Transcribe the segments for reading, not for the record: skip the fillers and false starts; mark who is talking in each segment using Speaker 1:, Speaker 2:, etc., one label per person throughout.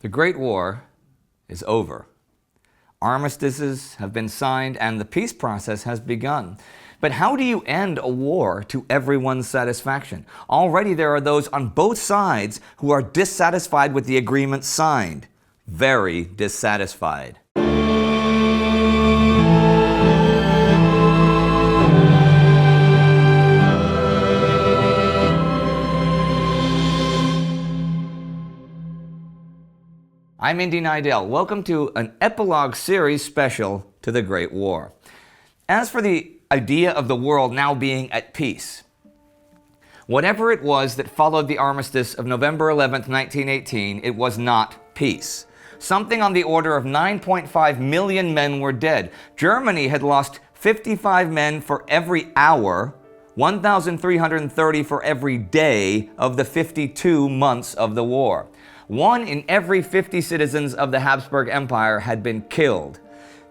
Speaker 1: The Great War is over. Armistices have been signed and the peace process has begun. But how do you end a war to everyone's satisfaction? Already there are those on both sides who are dissatisfied with the agreement signed. Very dissatisfied. I'm Indy Nidell. Welcome to an Epilogue series special to the Great War. As for the idea of the world now being at peace, whatever it was that followed the armistice of November 11th, 1918, it was not peace. Something on the order of 9.5 million men were dead. Germany had lost 55 men for every hour, 1,330 for every day of the 52 months of the war. 1 in every 50 citizens of the Habsburg Empire had been killed.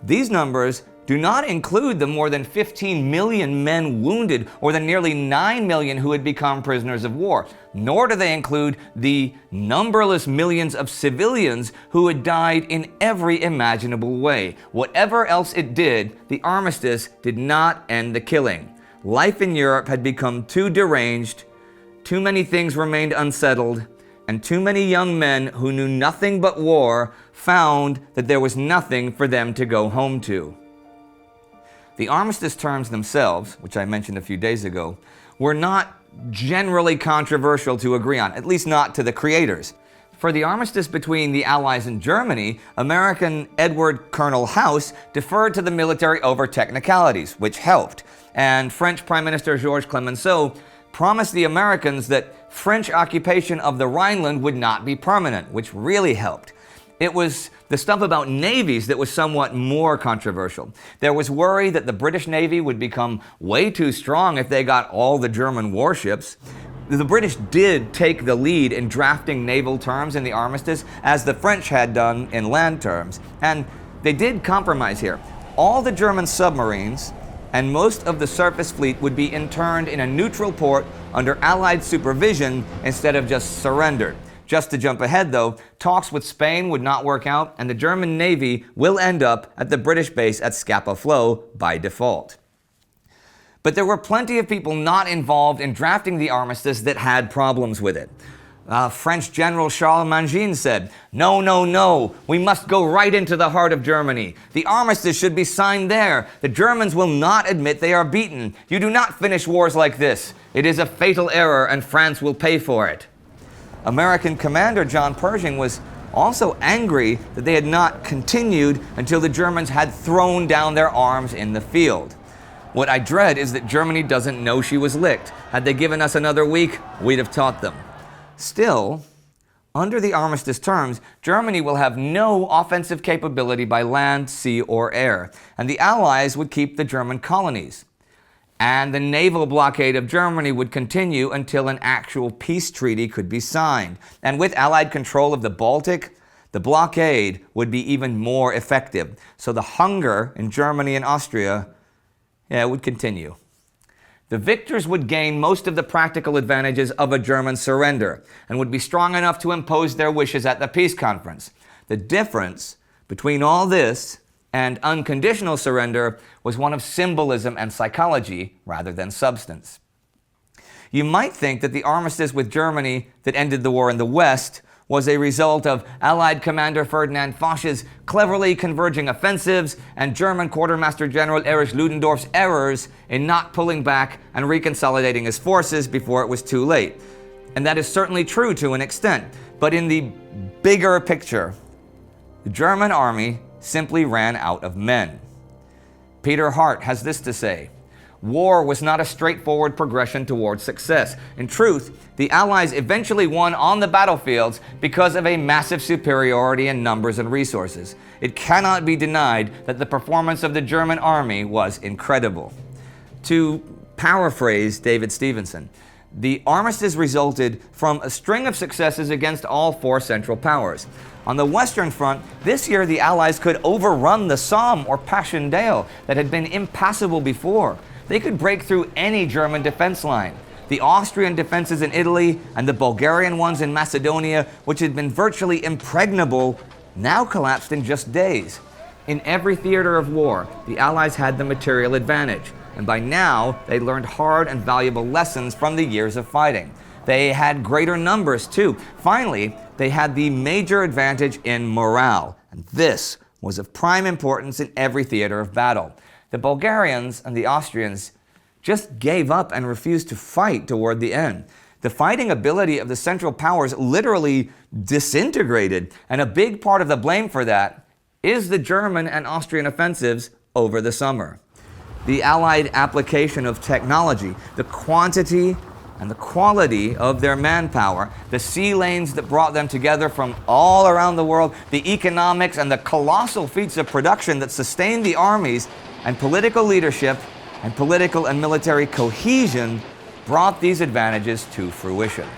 Speaker 1: These numbers do not include the more than 15 million men wounded or the nearly 9 million who had become prisoners of war, nor do they include the numberless millions of civilians who had died in every imaginable way. Whatever else it did, the armistice did not end the killing. Life in Europe had become too deranged, too many things remained unsettled, and too many young men who knew nothing but war found that there was nothing for them to go home to. The armistice terms themselves, which I mentioned a few days ago, were not generally controversial to agree on, at least not to the creators. For the armistice between the Allies and Germany, American Edward Colonel House deferred to the military over technicalities, which helped, and French Prime Minister Georges Clemenceau promised the Americans that French occupation of the Rhineland would not be permanent, which really helped. It was the stuff about navies that was somewhat more controversial. There was worry that the British Navy would become way too strong if they got all the German warships. The British did take the lead in drafting naval terms in the armistice, as the French had done in land terms, and they did compromise here. All the German submarines and most of the surface fleet would be interned in a neutral port under Allied supervision instead of just surrendered. Just to jump ahead though, talks with Spain would not work out, and the German Navy will end up at the British base at Scapa Flow by default. But there were plenty of people not involved in drafting the armistice that had problems with it. French General Charles Mangin said, "No, no, no, we must go right into the heart of Germany. The armistice should be signed there. The Germans will not admit they are beaten. You do not finish wars like this. It is a fatal error and France will pay for it." American Commander John Pershing was also angry that they had not continued until the Germans had thrown down their arms in the field. What I dread is that Germany doesn't know she was licked. Had they given us another week, we'd have taught them. Still, under the armistice terms, Germany will have no offensive capability by land, sea, or air, and the Allies would keep the German colonies. And the naval blockade of Germany would continue until an actual peace treaty could be signed. And with Allied control of the Baltic, the blockade would be even more effective. So the hunger in Germany and Austria, would continue. The victors would gain most of the practical advantages of a German surrender and would be strong enough to impose their wishes at the peace conference. The difference between all this and unconditional surrender was one of symbolism and psychology rather than substance. You might think that the armistice with Germany that ended the war in the West was a result of Allied Commander Ferdinand Foch's cleverly converging offensives and German Quartermaster General Erich Ludendorff's errors in not pulling back and reconsolidating his forces before it was too late. And that is certainly true to an extent, but in the bigger picture, the German army simply ran out of men. Peter Hart has this to say: "War was not a straightforward progression towards success. In truth, the Allies eventually won on the battlefields because of a massive superiority in numbers and resources. It cannot be denied that the performance of the German army was incredible." To paraphrase David Stevenson, the armistice resulted from a string of successes against all 4 Central Powers. On the Western Front, this year the Allies could overrun the Somme or Passchendaele that had been impassable before. They could break through any German defense line. The Austrian defenses in Italy and the Bulgarian ones in Macedonia, which had been virtually impregnable, now collapsed in just days. In every theater of war, the Allies had the material advantage, and by now they'd learned hard and valuable lessons from the years of fighting. They had greater numbers too. Finally, they had the major advantage in morale, and this was of prime importance in every theater of battle. The Bulgarians and the Austrians just gave up and refused to fight toward the end. The fighting ability of the Central Powers literally disintegrated, and a big part of the blame for that is the German and Austrian offensives over the summer. The Allied application of technology, the quantity and the quality of their manpower, the sea lanes that brought them together from all around the world, the economics and the colossal feats of production that sustained the armies, and political leadership and political and military cohesion brought these advantages to fruition.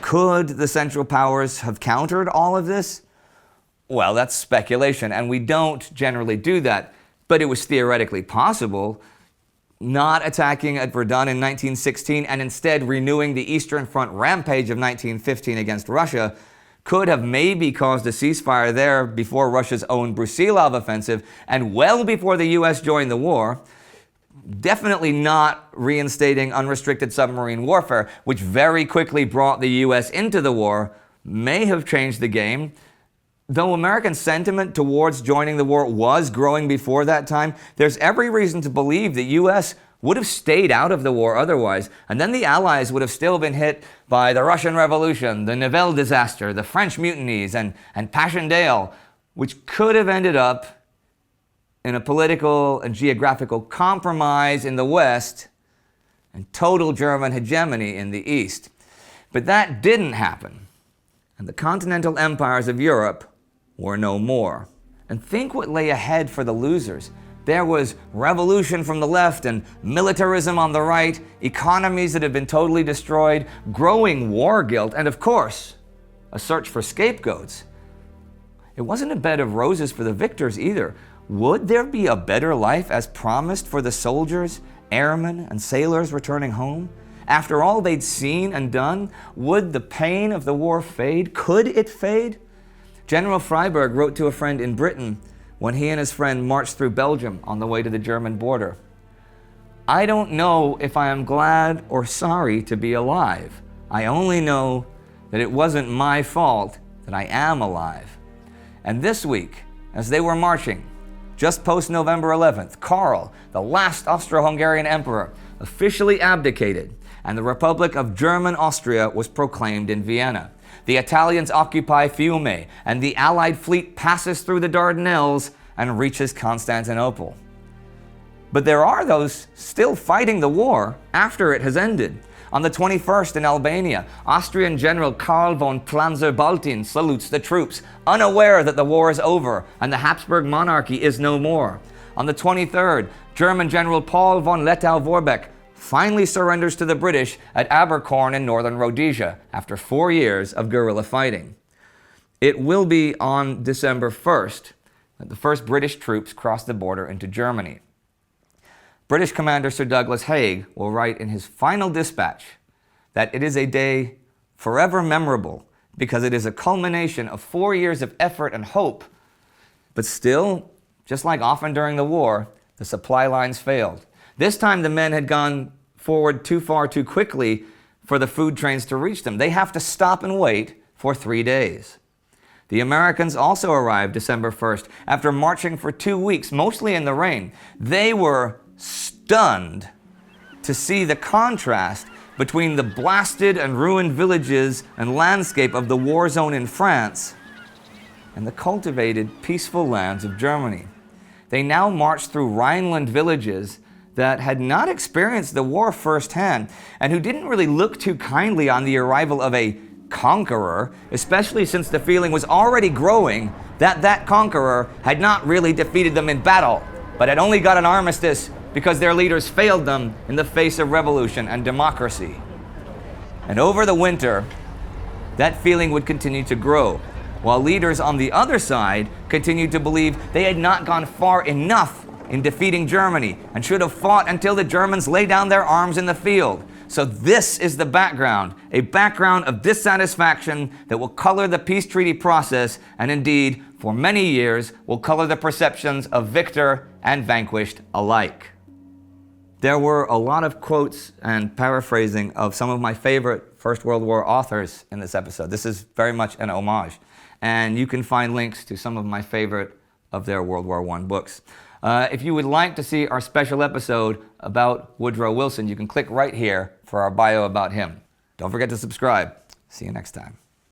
Speaker 1: Could the Central Powers have countered all of this? Well, that's speculation, and we don't generally do that, but it was theoretically possible. Not attacking at Verdun in 1916 and instead renewing the Eastern Front rampage of 1915 against Russia could have maybe caused a ceasefire there before Russia's own Brusilov offensive and well before the US joined the war. Definitely not reinstating unrestricted submarine warfare, which very quickly brought the US into the war, may have changed the game. Though American sentiment towards joining the war was growing before that time, there's every reason to believe the US would have stayed out of the war otherwise, and then the Allies would have still been hit by the Russian Revolution, the Nivelle disaster, the French mutinies, and Passchendaele, which could have ended up in a political and geographical compromise in the West and total German hegemony in the East. But that didn't happen, and the continental empires of Europe were no more. And think what lay ahead for the losers. There was revolution from the left and militarism on the right, economies that had been totally destroyed, growing war guilt, and of course, a search for scapegoats. It wasn't a bed of roses for the victors either. Would there be a better life as promised for the soldiers, airmen, and sailors returning home? After all they'd seen and done, would the pain of the war fade? Could it fade? General Freyberg wrote to a friend in Britain when he and his friend marched through Belgium on the way to the German border. "I don't know if I am glad or sorry to be alive. I only know that it wasn't my fault that I am alive." And this week, as they were marching, just post November 11th, Karl, the last Austro-Hungarian emperor, officially abdicated, and the Republic of German Austria was proclaimed in Vienna. The Italians occupy Fiume, and the Allied fleet passes through the Dardanelles and reaches Constantinople. But there are those still fighting the war after it has ended. On the 21st in Albania, Austrian General Karl von Planzer-Baltin salutes the troops, unaware that the war is over and the Habsburg monarchy is no more. On the 23rd, German General Paul von Lettow-Vorbeck finally surrenders to the British at Abercorn in northern Rhodesia after 4 years of guerrilla fighting. It will be on December 1st that the first British troops cross the border into Germany. British Commander Sir Douglas Haig will write in his final dispatch that it is a day forever memorable because it is a culmination of 4 years of effort and hope. But still, just like often during the war, the supply lines failed. This time the men had gone forward too far too quickly for the food trains to reach them. They have to stop and wait for 3 days. The Americans also arrived December 1st after marching for 2 weeks, mostly in the rain. They were stunned to see the contrast between the blasted and ruined villages and landscape of the war zone in France and the cultivated, peaceful lands of Germany. They now marched through Rhineland villages that had not experienced the war firsthand and who didn't really look too kindly on the arrival of a conqueror, especially since the feeling was already growing that that conqueror had not really defeated them in battle, but had only got an armistice because their leaders failed them in the face of revolution and democracy. And over the winter, that feeling would continue to grow, while leaders on the other side continued to believe they had not gone far enough in defeating Germany and should have fought until the Germans lay down their arms in the field. So this is the background, a background of dissatisfaction that will color the peace treaty process and indeed, for many years, will color the perceptions of victor and vanquished alike. There were a lot of quotes and paraphrasing of some of my favorite First World War authors in this episode. This is very much an homage. And you can find links to some of my favorite of their World War I books. If you would like to see our special episode about Woodrow Wilson, you can click right here for our bio about him. Don't forget to subscribe. See you next time.